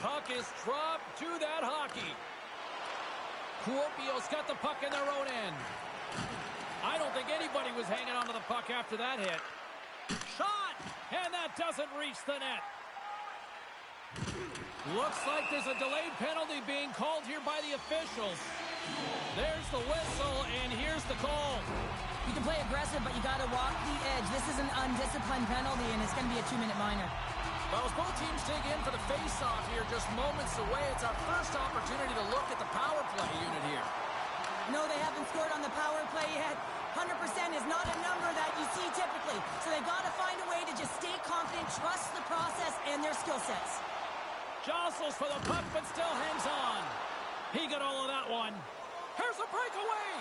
Puck is dropped to that hockey. Kuopio's got the puck in their own end. I don't think anybody was hanging onto the puck after that hit. Shot! And that doesn't reach the net. Looks like there's a delayed penalty being called here by the officials. There's the whistle, and here's the call. You can play aggressive, but you got to walk the edge. This is an undisciplined penalty, and it's going to be a 2-minute minor. Well, as both teams dig in for the face-off here, just moments away, it's our first opportunity to look at the power play unit here. No, they haven't scored on the power play yet. 100% is not a number that you see typically. So they got to find a way to just stay confident, trust the process and their skill sets. Jostles for the puck, but still hangs on. He got all of that one. Here's a breakaway.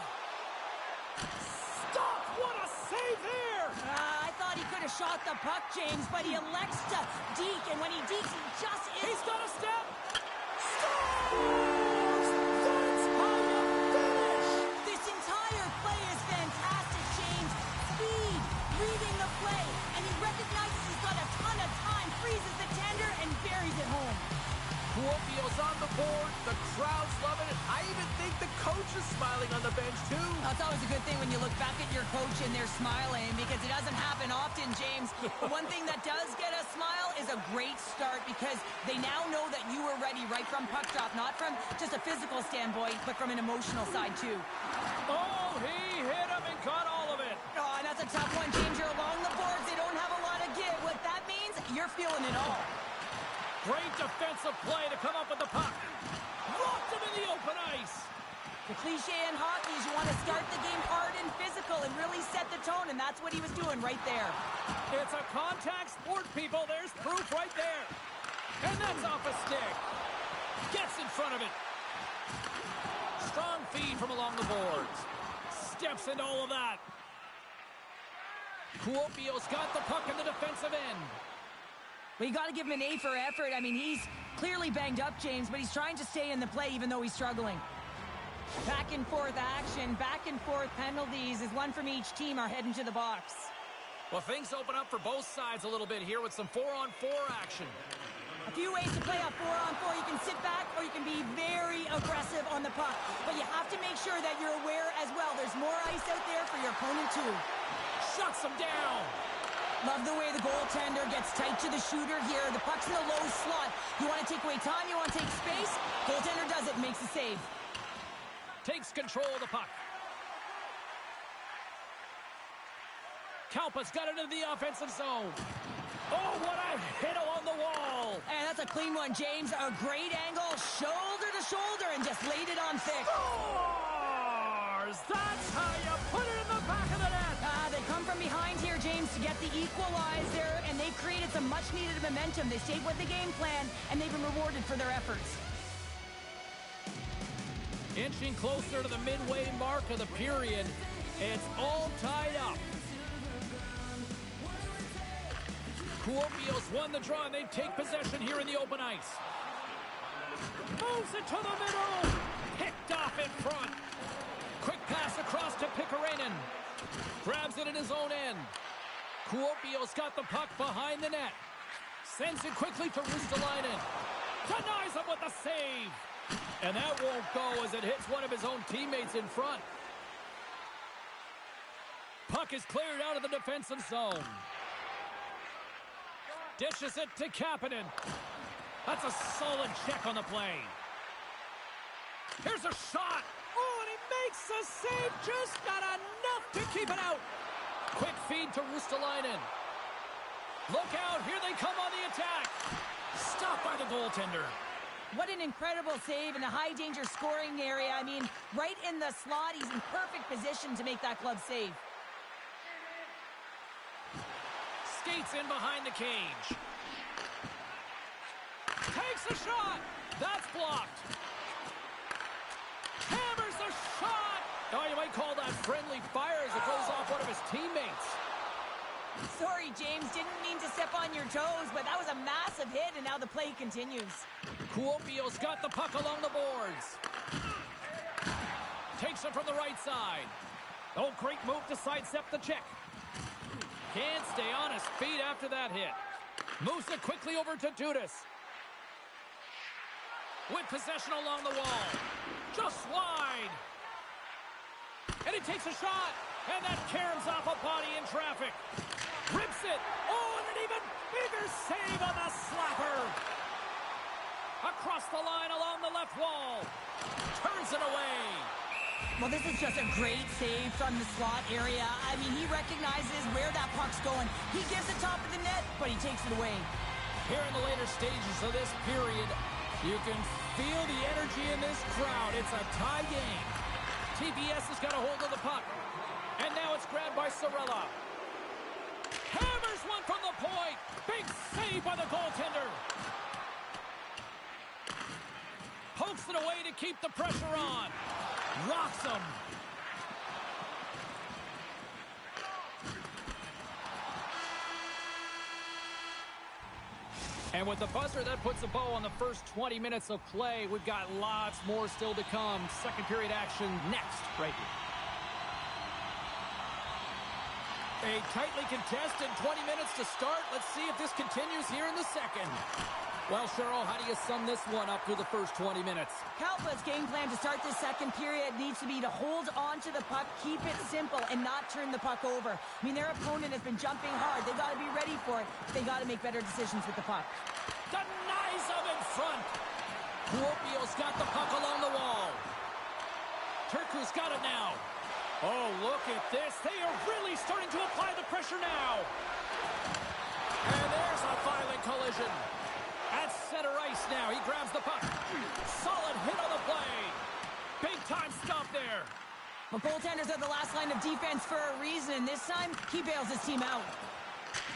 Stop! What a save there! I thought he could have shot the puck, James, but he elects to deke, and when he dekes, he just is. He's got a step. Scores! That's how you finish! This entire play is fantastic, James. Speed, reading the play, and he recognizes he's got a ton of time, freezes the tender, and buries it home. Kuopio's on the board. The crowd's loving it. I even think the coach is smiling on the bench, too. That's always a good thing when you look back at your coach and they're smiling, because it doesn't happen often, James. But one thing that does get a smile is a great start, because they now know that you were ready right from puck drop, not from just a physical standpoint, but from an emotional side, too. Oh, he hit him and got all of it. Oh, and that's a tough one, James. You're along the boards. They don't have a lot of give. What that means, you're feeling it all. Great defensive play to come up with the puck. Locked him in the open ice. The cliche in hockey is you want to start the game hard and physical and really set the tone, and that's what he was doing right there. It's a contact sport, people. There's proof right there. And that's off a stick. Gets in front of it. Strong feed from along the boards. Steps into all of that. Kuopio's got the puck in the defensive end. But you got to give him an A for effort. I mean, he's clearly banged up, James, but he's trying to stay in the play even though he's struggling. Back and forth action, back and forth penalties as one from each team are heading to the box. Well, things open up for both sides a little bit here with some 4-on-4 action. A few ways to play a 4-on-4. You can sit back or you can be very aggressive on the puck. But you have to make sure that you're aware as well. There's more ice out there for your opponent too. Shuts him down. Love the way the goaltender gets tight to the shooter here. The puck's in the low slot. You want to take away time, you want to take space. Goaltender does it, makes the save. Takes control of the puck. Kalpa's got it into the offensive zone. Oh, what a hit along the wall. And that's a clean one, James. A great angle, shoulder to shoulder, and just laid it on thick. Scores! That's how you put it in the back of the net. They come from behind here, James, to get the equalizer, and they've created some much-needed momentum. They stayed with the game plan, and they've been rewarded for their efforts. Inching closer to the midway mark of the period. It's all tied up. Kuopio's won the draw, and they take possession here in the open ice. Moves it to the middle. Picked off in front. Quick pass across to Pikkarainen. Grabs it in his own end. Kuopio's got the puck behind the net. Sends it quickly to Ristolainen. Denies him with the save. And that won't go as it hits one of his own teammates in front. Puck is cleared out of the defensive zone. Dishes it to Kapanen. That's a solid check on the play. Here's a shot. Oh, and he makes a save. Just not enough to keep it out. Quick feed to Ristolainen. Look out. Here they come on the attack. Stopped by the goaltender. What an incredible save in the high-danger scoring area. I mean, right in the slot. He's in perfect position to make that club save. Skates in behind the cage. Takes a shot. That's blocked. Hammers the shot. Oh, you might call that friendly fire as it goes off one of his teammates. Sorry, James. Didn't mean to step on your toes, but that was a massive hit, and now the play continues. Kuopio's got the puck along the boards. Takes it from the right side. Oh, great move to sidestep the check. Can't stay on his feet after that hit. Moves it quickly over to Dudas. with possession along the wall. Just wide. And he takes a shot. And that caroms off a body in traffic. Rips it. Oh, and an even bigger save on the slapper. Across the line along the left wall. Turns it away. Well, this is just a great save from the slot area. I mean, he recognizes where that puck's going. He gives it top of the net, but he takes it away. Here in the later stages of this period, you can feel the energy in this crowd. It's a tie game. TPS has got a hold of the puck. And now it's grabbed by Sorella. Hammers one from the point. Big save by the goaltender. Pokes it away to keep the pressure on. Rocks him. And with the buzzer, that puts a bow on the first 20 minutes of play. We've got lots more still to come. Second period action next, right here. A tightly contested 20 minutes to start. Let's see if this continues here in the second. Well, Cheryl, how do you sum this one up through the first 20 minutes? Kalapa's game plan to start this second period needs to be to hold on to the puck, keep it simple, and not turn the puck over. I mean, their opponent has been jumping hard. They got to be ready for it. They got to make better decisions with the puck. Denies him in front. Kuopio's got the puck along the wall. Turku's got it now. Oh, look at this. They are really starting to apply the pressure now. And there's a violent collision. At center ice now. He grabs the puck. Solid hit on the play. Big time stop there. Well, goaltenders are the last line of defense for a reason. This time, he bails his team out.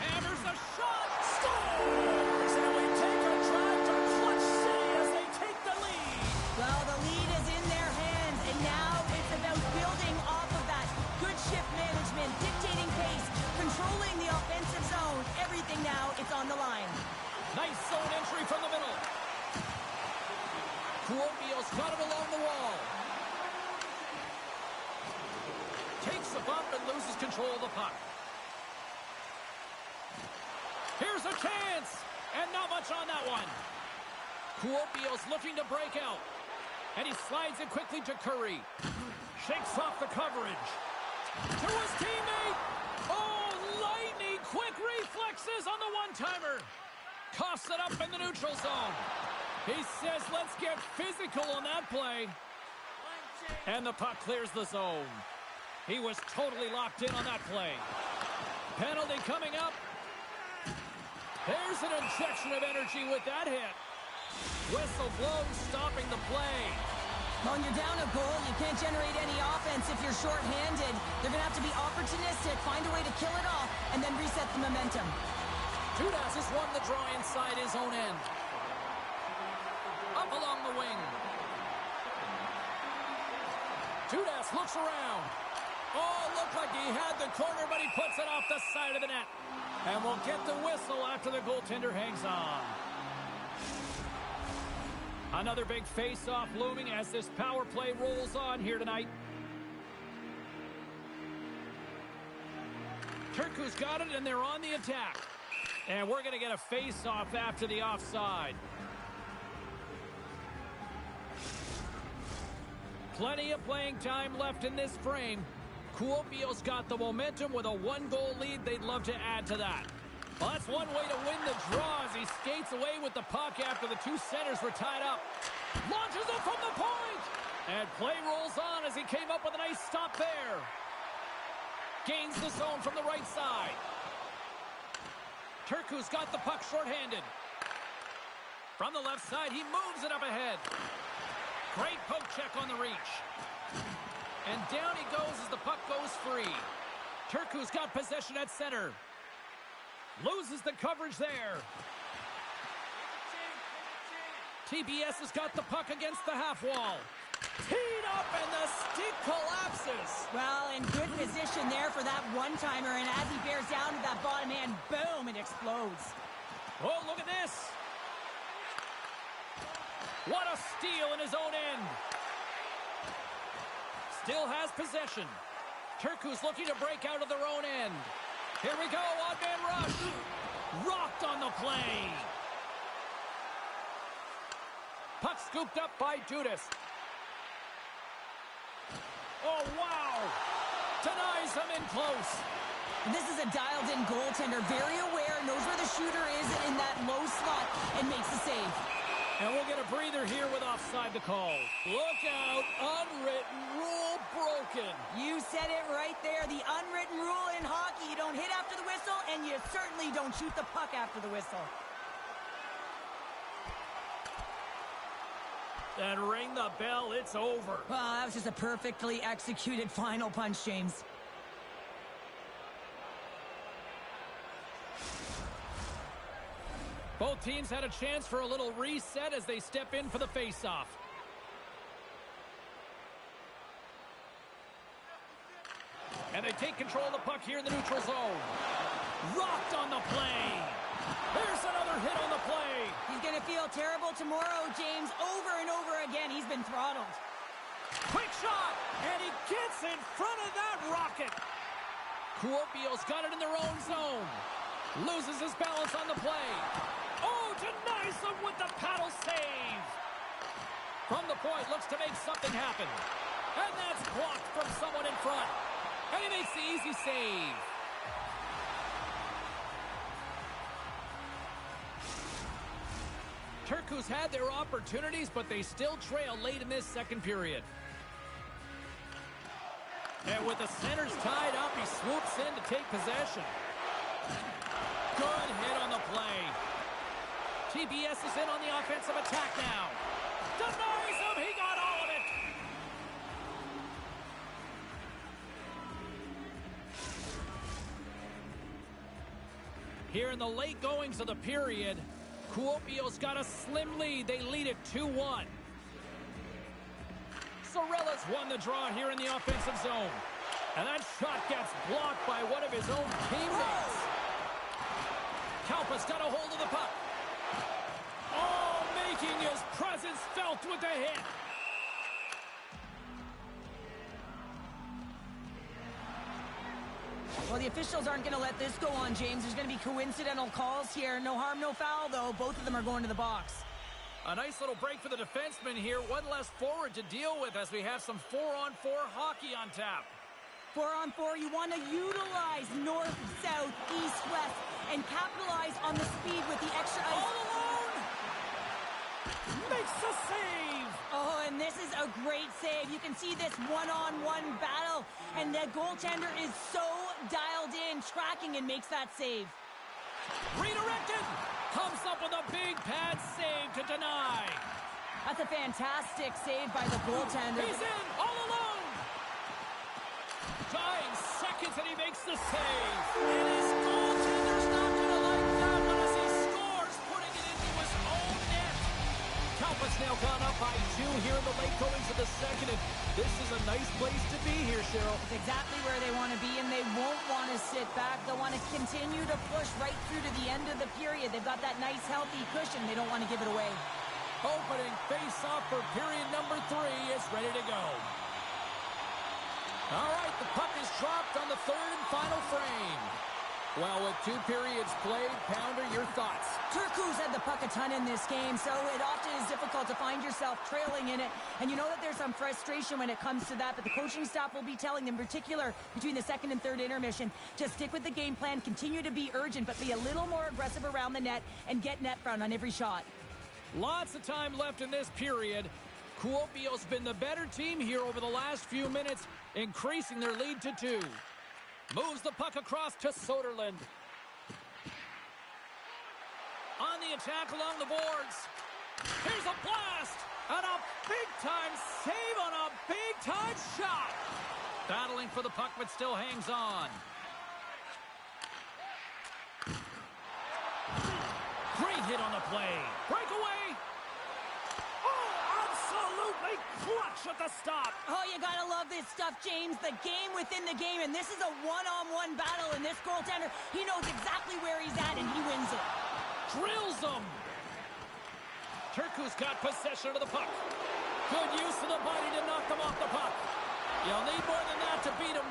Hammers a shot. Scores! And we take a drive to Clutch City as they take the lead. Well, the lead is in their hands, and now it's about building off of that. Good shift management, dictating pace, controlling the offensive zone. Everything now, it's on the line. Nice zone entry from the middle. Kuopio's got it along the wall. Takes a bump and loses control of the puck. Here's a chance. And not much on that one. Kuopio's looking to break out. And he slides it quickly to Curry. Shakes off the coverage. To his teammate. Oh, lightning quick reflexes on the one-timer. Coughs it up in the neutral zone. He says, let's get physical on that play. And the puck clears the zone. He was totally locked in on that play. Penalty coming up. There's an injection of energy with that hit. Whistle blows, stopping the play. When you're down a goal, you can't generate any offense if you're shorthanded. They're going to have to be opportunistic, find a way to kill it off, and then reset the momentum. Judas has won the draw inside his own end. Up along the wing. Judas looks around. Oh, looked like he had the corner, but he puts it off the side of the net. And we'll get the whistle after the goaltender hangs on. Another big face-off looming as this power play rolls on here tonight. Turku's got it, and they're on the attack. And we're going to get a face-off after the offside. Plenty of playing time left in this frame. Kuopio's got the momentum with a one-goal lead. They'd love to add to that. Well, that's one way to win the draw as he skates away with the puck after the two centers were tied up. Launches it from the point! And play rolls on as he came up with a nice stop there. Gains the zone from the right side. Turku's got the puck shorthanded. From the left side, he moves it up ahead. Great poke check on the reach. And down he goes as the puck goes free. Turku's got possession at center. Loses the coverage there. TPS has got the puck against the half wall. Teed up and the stick collapses. Well, in good position there for that one-timer, and as he bears down to that bottom hand, boom, it explodes. Oh, look at this. What a steal in his own end. Still has possession. Turku's looking to break out of their own end. Here we go, odd-man rush. Rocked on the play. Puck Scooped up by Dudas. Oh, wow! Denies him in close. This is a dialed-in goaltender, very aware, knows where the shooter is in that low slot, and makes the save. And we'll get a breather here with offside the call. Look out, unwritten rule broken. You said it right there, the unwritten rule in hockey. You don't hit after the whistle, and you certainly don't shoot the puck after the whistle. And ring the bell, it's over. Well, that was just a perfectly executed final punch, James. Both teams had a chance for a little reset as they step in for the face-off. And they take control of the puck here in the neutral zone. Rocked on the play. There's another hit on the play. He's going to feel terrible tomorrow, James. Over and over again, he's been throttled. Quick shot, and he gets in front of that rocket. Kuopio's got it in their own zone. Loses his balance on the play. Oh, denies them with the paddle save. From the point, looks to make something happen. And that's blocked from someone in front. And he makes the easy save. Turku's had their opportunities, but they still trail late in this second period. And with the centers tied up, he swoops in to take possession. Good hit on the play. TPS is in on the offensive attack now. Denies him, he got all of it. Here in the late goings of the period, Kuopio's got a slim lead. They lead it 2-1. Sorella's won the draw here in the offensive zone. And that shot gets blocked by one of his own teammates. Kalpa's got a hold of the puck. Oh, making his presence felt with the hit. Well, the officials aren't going to let this go on, James. There's going to be coincidental calls here. No harm, no foul, though. Both of them are going to the box. A nice little break for the defenseman here. One less forward to deal with as we have some 4-on-4 hockey on tap. 4-on-4, you want to utilize north, south, east, west, and capitalize on the speed with the extra ice. All alone! Makes the save! Oh, and this is a great save. You can see this one-on-one battle, and the goaltender is so dialed in, tracking, and makes that save. Redirected! Comes up with a big pad save to deny. That's a fantastic save by the goaltender. He's in, all alone! Dying seconds, and he makes the save. And his goaltender's not going to like that one as he scores, putting it into his own net. Kalpa's now gone up by 2 here in the late goings of the second, and this is a nice place to be here, Cheryl. It's exactly where they want to be, and they won't want to sit back. They'll want to continue to push right through to the end of the period. They've got that nice, healthy cushion. They don't want to give it away. Opening face-off for period number 3 is ready to go. All right, the puck is dropped on the third and final frame. Well, with 2 periods played, Pounder, your thoughts? Turku's had the puck a ton in this game, so it often is difficult to find yourself trailing in it. And you know that there's some frustration when it comes to that, but the coaching staff will be telling them, in particular between the second and third intermission, to stick with the game plan, continue to be urgent, but be a little more aggressive around the net and get net front on every shot. Lots of time left in this period. Kuopio's been the better team here over the last few minutes, increasing their lead to 2. Moves the puck across to Soderlund. On the attack along the boards. Here's a blast! And a big-time save on a big-time shot! Battling for the puck, but still hangs on. Great hit on the play. Breakaway! Absolutely clutch at the stop. Oh, you gotta love this stuff, James. The game within the game, and this is a one-on-one battle, and this goaltender, he knows exactly where he's at, and he wins it. Drills him. Turku's got possession of the puck. Good use of the body to knock them off the puck. You'll need more than that to beat him.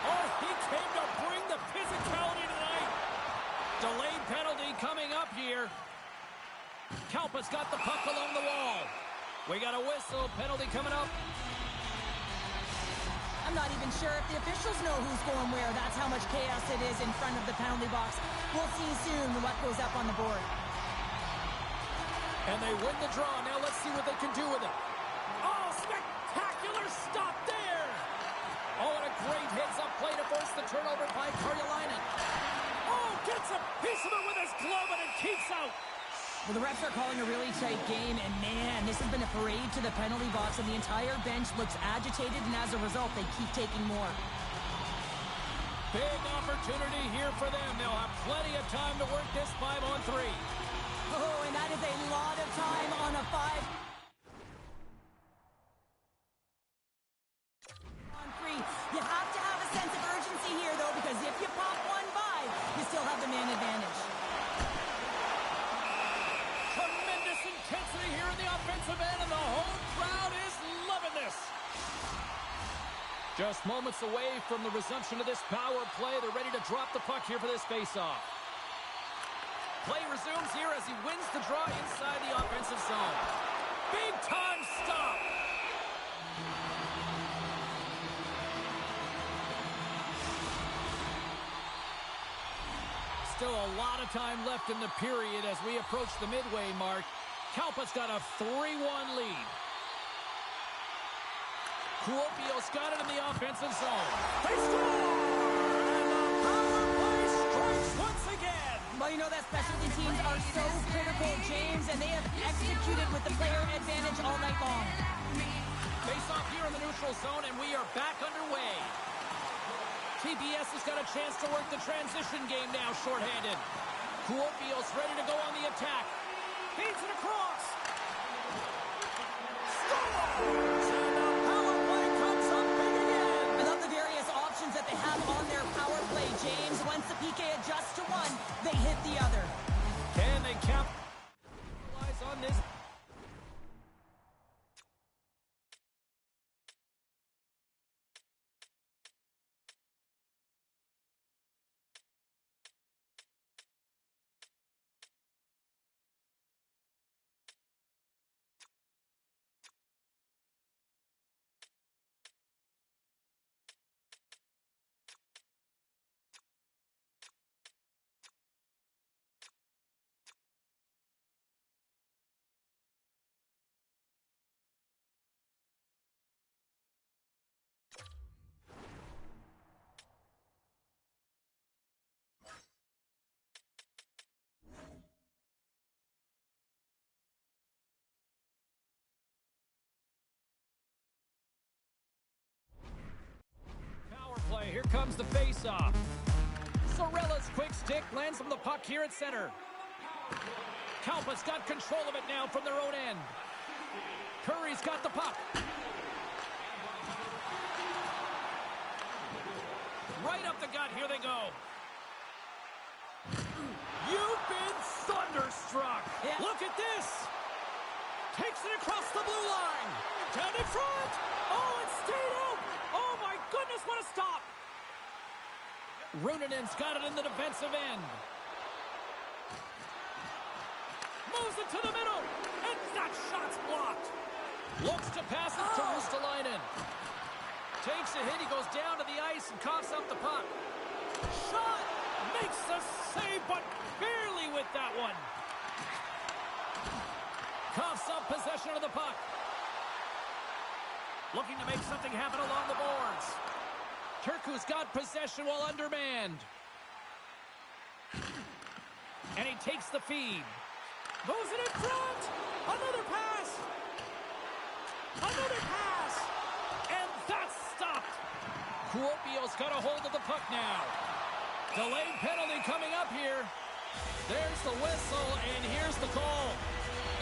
Oh, he came to bring the physicality tonight. Delayed penalty coming up here. Kalpa's got the puck along the wall. We got a whistle. Penalty coming up. I'm not even sure if the officials know who's going where. That's how much chaos it is in front of the penalty box. We'll see soon what goes up on the board. And they win the draw. Now let's see what they can do with it. Oh, spectacular stop there. Oh, and a great heads-up play to force the turnover by Karjalainen. Oh, gets a piece of it with his glove and it keeps out. Well, the refs are calling a really tight game, and man, this has been a parade to the penalty box, and the entire bench looks agitated, and as a result, they keep taking more. Big opportunity here for them. They'll have plenty of time to work this 5-on-3. Oh, and that is a lot of time on a 5-on-3. You have to have a sense of urgency here, though, because if you pop 1-5, you still have the man advantage. Tremendous intensity here in the offensive end, and the home crowd is loving this. Just moments away from the resumption of this power play. They're ready to drop the puck here for this faceoff. Play resumes here as he wins the draw inside the offensive zone. Big time stop. Still a lot of time left in the period as we approach the midway mark. Kalpa's got a 3-1 lead. Kuopio's got it in the offensive zone. They score! And the power play strikes once again. Well, you know that specialty teams are so critical, James, and they have executed with the player advantage all night long. Face off here in the neutral zone, and we are back underway. TPS has got a chance to work the transition game now, shorthanded. Kuopio's ready to go on the attack. Feeds it across. Scores! And the power play comes up big again. I love the various options that they have on their power play, James. Once the PK adjusts to one, they hit the other. Can they capitalize on this? Here comes the face-off. Sorella's quick stick lands from the puck here at center. Kalpa's got control of it now from their own end. Curry's got the puck. Right up the gut, here they go. You've been thunderstruck. Yeah. Look at this. Takes it across the blue line. Down in front. Oh, it stayed out. Oh, my goodness, what a stop. Runenen's got it in the defensive end. Moves it to the middle. And that shot's blocked. Looks to pass it to Ristolainen. Takes a hit. He goes down to the ice and coughs up the puck. Shot. Makes the save, but barely with that one. Coughs up possession of the puck. Looking to make something happen along the boards. Turku's got possession while undermanned. And he takes the feed. Moves it in front. Another pass. Another pass. And that's stopped. Kuopio's got a hold of the puck now. Delayed penalty coming up here. There's the whistle, and here's the call.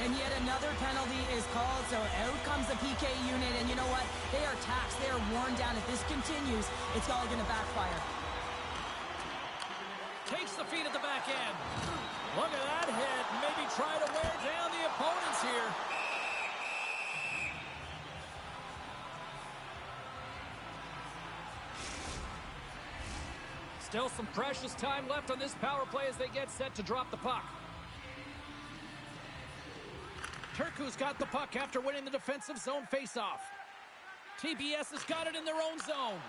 And yet another penalty is called, so out comes the PK unit, and you know what? They are taxed, they are worn down. If this continues, it's all going to backfire. Takes the feed at the back end. Look at that hit. Maybe try to wear down the opponents here. Still some precious time left on this power play as they get set to drop the puck. Turku's got the puck after winning the defensive zone faceoff. TPS has got it in their own zone.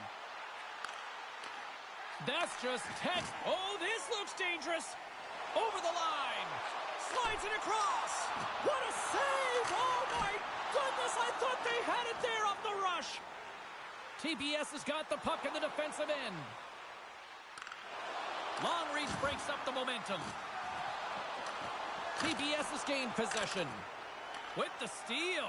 That's just text. Oh, this looks dangerous. Over the line. Slides it across. What a save! Oh, my goodness, I thought they had it there off the rush. TPS has got the puck in the defensive end. Long reach breaks up the momentum. TPS has gained possession. With the steal.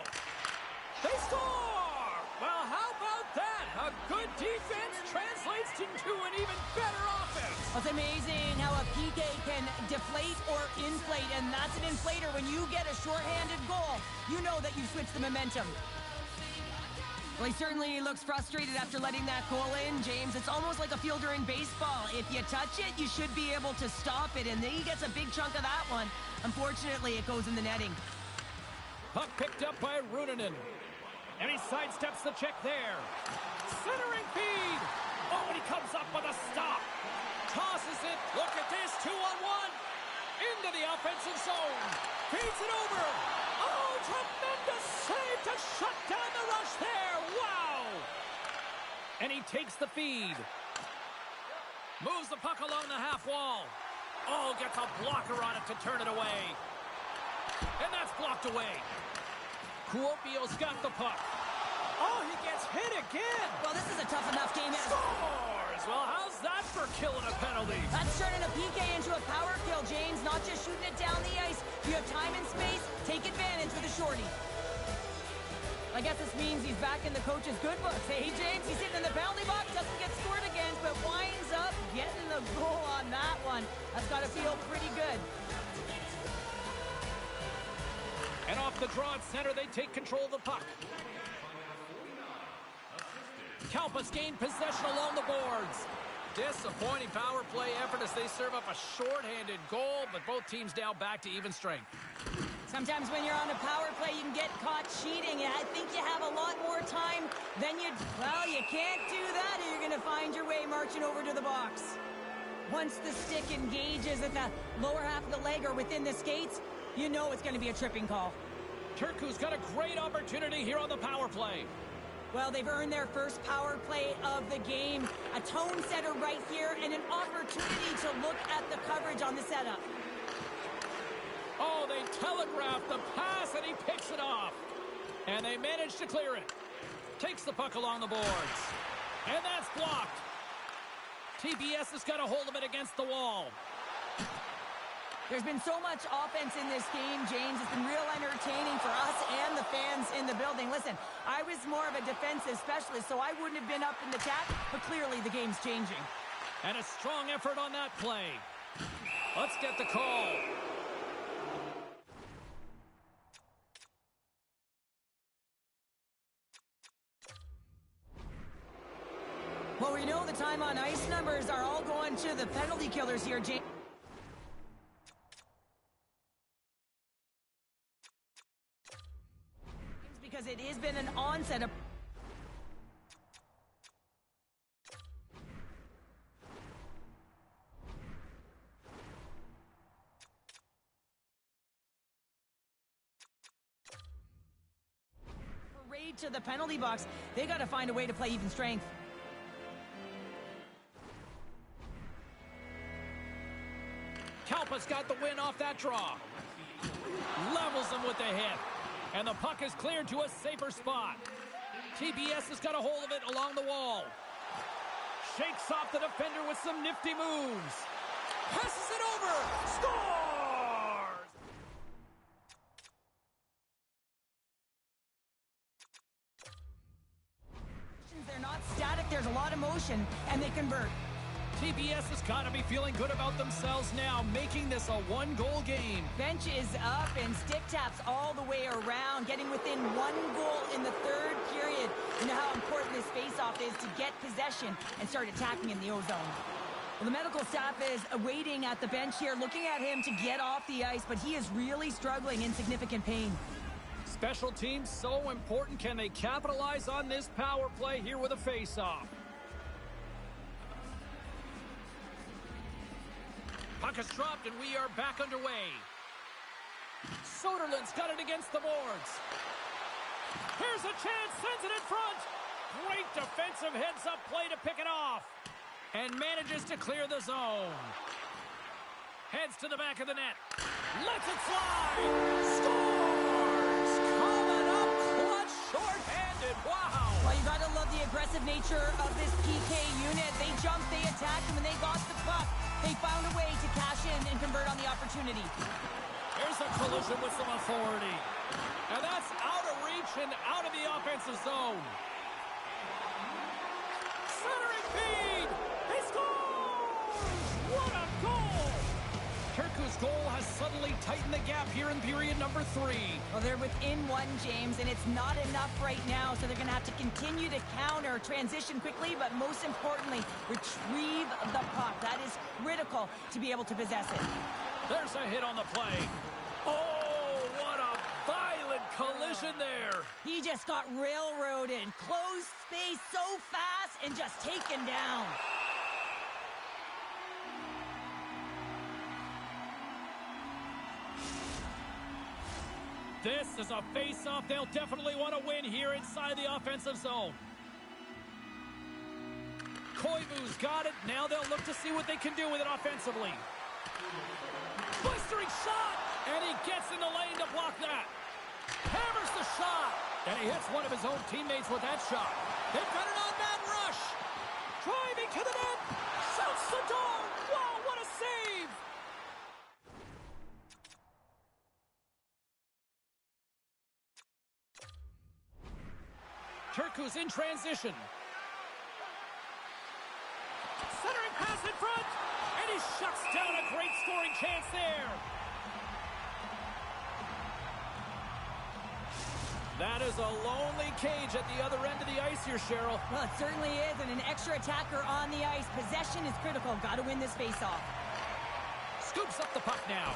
They score! Well, how about that? A good defense translates into an even better offense. It's amazing how a PK can deflate or inflate, and that's an inflator. When you get a shorthanded goal, you know that you switched the momentum. Well, he certainly looks frustrated after letting that goal in, James. It's almost like a fielder in baseball. If you touch it, you should be able to stop it, and then he gets a big chunk of that one. Unfortunately, it goes in the netting. Puck picked up by Runanen. And he sidesteps the check there. Centering feed. Oh, and he comes up with a stop. Tosses it. Look at this. 2-on-1. Into the offensive zone. Feeds it over. Oh, tremendous save to shut down the rush there. Wow. And he takes the feed. Moves the puck along the half wall. Oh, gets a blocker on it to turn it away. And that's blocked away. Kuopio's got the puck. Oh, he gets hit again. Well, this is a tough enough game. Scores! Well, how's that for killing a penalty? That's turning a PK into a power kill, James. Not just shooting it down the ice. You have time and space. Take advantage with a shorty. I guess this means he's back in the coach's good books. Hey, James, he's sitting in the penalty box. Doesn't get scored against, but winds up getting the goal on that one. That's got to feel pretty good. And off the draw at center, they take control of the puck. Kalpa's gained possession along the boards. Disappointing power play effort as they serve up a shorthanded goal, but both teams now back to even strength. Sometimes when you're on a power play, you can get caught cheating, and I think you have a lot more time than you... Well, you can't do that, or you're going to find your way marching over to the box. Once the stick engages at the lower half of the leg or within the skates, you know it's going to be a tripping call. Turku's got a great opportunity here on the power play. Well, they've earned their first power play of the game. A tone setter right here and an opportunity to look at the coverage on the setup. Oh, they telegraphed the pass and he picks it off. And they manage to clear it. Takes the puck along the boards. And that's blocked. TPS has got a hold of it against the wall. There's been so much offense in this game, James. It's been real entertaining for us and the fans in the building. Listen, I was more of a defensive specialist, so I wouldn't have been up in the attack, but clearly the game's changing. And a strong effort on that play. Let's get the call. Well, we know the time on ice numbers are all going to the penalty killers here, James. Because it has been an onset of... Raid to the penalty box. They got to find a way to play even strength. Kalpa's got the win off that draw. Levels him with the hit. And the puck is cleared to a safer spot. TPS has got a hold of it along the wall. Shakes off the defender with some nifty moves. Passes it over. Scores! They're not static. There's a lot of motion, and they convert. TPS has got to be feeling good about themselves now, making this a one-goal game. Bench is up and stick taps all the way around, getting within one goal in the third period. You know how important this face-off is to get possession and start attacking in the O-zone. Well, the medical staff is waiting at the bench here, looking at him to get off the ice, but he is really struggling in significant pain. Special teams so important. Can they capitalize on this power play here with a face-off? Puck is dropped, and we are back underway. Soderlund's got it against the boards. Here's a chance, sends it in front. Great defensive heads-up play to pick it off. And manages to clear the zone. Heads to the back of the net. Lets it slide. Scores! Coming up clutch, short-handed. Wow! Well, you got to love the aggressive nature of this PK unit. They jumped, they attacked, and when they got the puck, they found a way to cash in and convert on the opportunity. Here's a collision with some authority. And that's out of reach and out of the offensive zone. Centering feed! He scores! What a goal! Turku's goal has suddenly tightened the gap here in period number 3. Well, they're within one, James, and it's not enough right now, so they're going to have to continue to counter, transition quickly, but most importantly, retrieve the puck. That is critical to be able to possess it. There's a hit on the play. Oh, what a violent collision there. He just got railroaded. Closed space so fast and just taken down. This is a face-off they'll definitely want to win here inside the offensive zone. Koivu's got it. Now they'll look to see what they can do with it offensively. Blistering shot! And he gets in the lane to block that. Hammers the shot! And he hits one of his own teammates with that shot. They've got an on-man rush! Driving to the net! Shoots the door! Wow, what a save! Turku's in transition. Centering pass in front! And he shuts down a great scoring chance there. That is a lonely cage at the other end of the ice here, Cheryl. Well, it certainly is, and an extra attacker on the ice. Possession is critical. Got to win this faceoff. Scoops up the puck now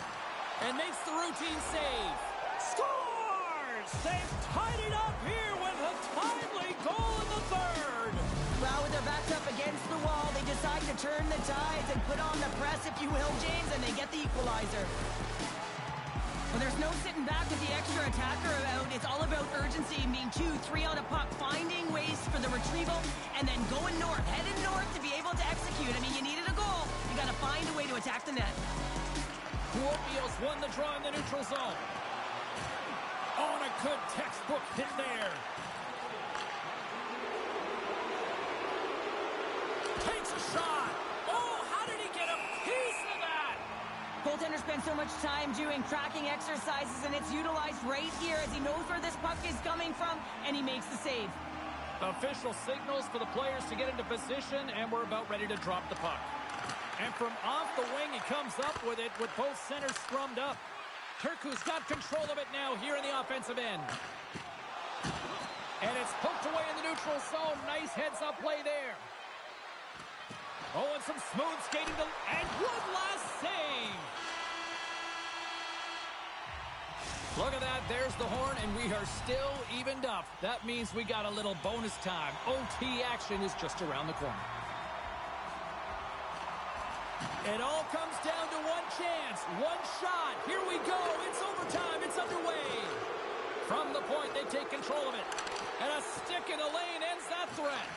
and makes the routine save. Scores! They've tied it up here with a timely goal in the third. Well, with their backs up against the wall, they decide to turn the tides and put on the press, if you will, James, and they get the equalizer. Well, there's no sitting back with the extra attacker out. It's all about urgency, being 2-3 on a puck, finding ways for the retrieval, and then going north, headed north to be able to execute. I mean, you needed a goal. You got to find a way to attack the net. Kuopio's won the draw in the neutral zone. Oh, and a good textbook hit there. Takes a shot. Oh, how did he get a piece of that? Goaltender spends so much time doing tracking exercises, and it's utilized right here as he knows where this puck is coming from, and he makes the save. Official signals for the players to get into position, and we're about ready to drop the puck. And from off the wing, he comes up with it with both centers scrummed up. Turku's got control of it now here in the offensive end. And it's poked away in the neutral zone. Nice heads-up play there. Oh, and some smooth skating and one last save. Look at that. There's the horn, and we are still evened up. That means we got a little bonus time. OT action is just around the corner. It all comes down to one chance, one shot. Here we go. It's overtime. It's underway. From the point, they take control of it. And a stick in the lane ends that threat.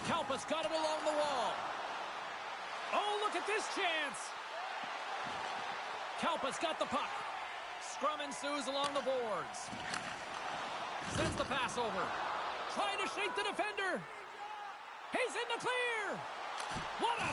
Kalpa's got it along the wall. Oh, look at this chance. Kalpa's got the puck. Scrum ensues along the boards. Sends the pass over. Trying to shake the defender. He's in the clear. What a